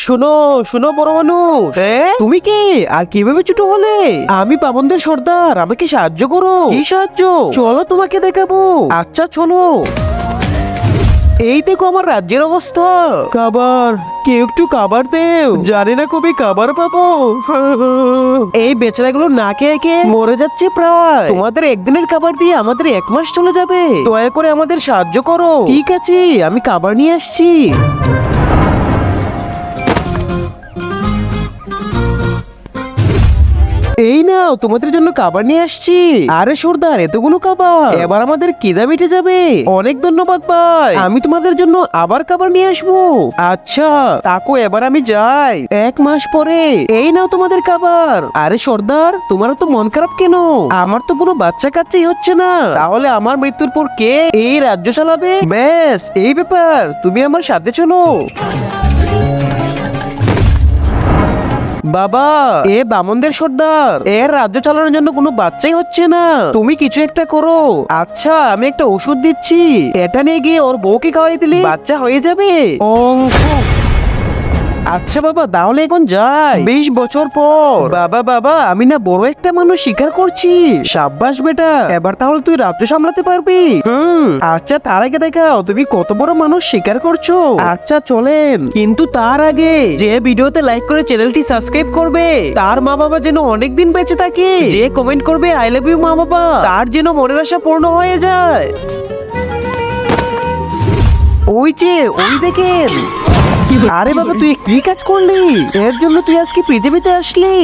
শোনো শোনো বড় মানুষ, তুমি কে আর কিভাবে ছোট হলে? আমি বামনদের সর্দার, আমাকে সাহায্য করো। কি সাহায্য? চলো তোমাকে দেখাবো। আচ্ছা চলো। এই দেখো আমার রাজ্যের অবস্থা। খাবার, কেউ একটু খাবার দেও, জানি না কবে খাবার পাবো। এই বেচারাগুলো না খেয়ে খেয়ে মরে যাচ্ছে প্রায়। তোমাদের একদিনের খাবার দিয়ে আমাদের 1 মাস চলে যাবে। দয়া করে আমাদের সাহায্য করো। ঠিক আছে, আমি খাবার নিয়ে আসছি। এই নাও, তোমাদের জন্য খাবার নিয়ে আসছি। আরে সর্দার, এতগুলো খাবার, এবার আমাদের খিদা মিটে যাবে। অনেক ধন্যবাদ ভাই, আমি তোমাদের জন্য আবার খাবার নিয়ে আসবো। আচ্ছা তাকো, এবার আমি যাই। 1 মাস পরে এই নাও তোমাদের খাবার। আরে সর্দার, তোমার তো মন খারাপ কেন? আমার তো কোনো বাচ্চা কাচ্চাই হচ্ছে না, তাহলে আমার মৃত্যুর পর কে এই রাজ্য চালাবে? ব্যাস এই ব্যাপার, তুমি আমার সাথে চলো। বাবা, এ বামনদের সর্দার, এর রাজ্য চালানোর জন্য কোনো বাচ্চাই হচ্ছে না। তুমি কিছু একটা করো। আচ্ছা, আমি একটা ওষুধ দিচ্ছি, এটা নিয়ে গিয়ে ওর বউকে খাওয়াই দিলে বাচ্চা হয়ে যাবে। আচ্ছা বাবা, তাহলে এখন যাই। 20 বছর পর। বাবা বাবা, আমি না বড় একটা মানুষ শিকার করছি। সাব্বাস বেটা, এবার তাহলে তুই রাজ্য সামলাতে পারবি। আচ্ছা, তার আগে দেখাও তুমি কত বড় মানুষ শিকার করছো। আচ্ছা চলেন, কিন্তু তার আগে যে ভিডিওতে লাইক করে চ্যানেলটি সাবস্ক্রাইব করবে, তার মা বাবা যেন অনেকদিন বেঁচে থাকে। যে কমেন্ট করবে আই লাভ ইউ মা বাবা, তার যেন মনের আশা পূর্ণ হয়ে যায়। ওই যে, ওই দেখেন। আরে বাবা, তুই কি কাজ করলি? এর জন্য তুই আজকে পৃথিবীতে আসলি?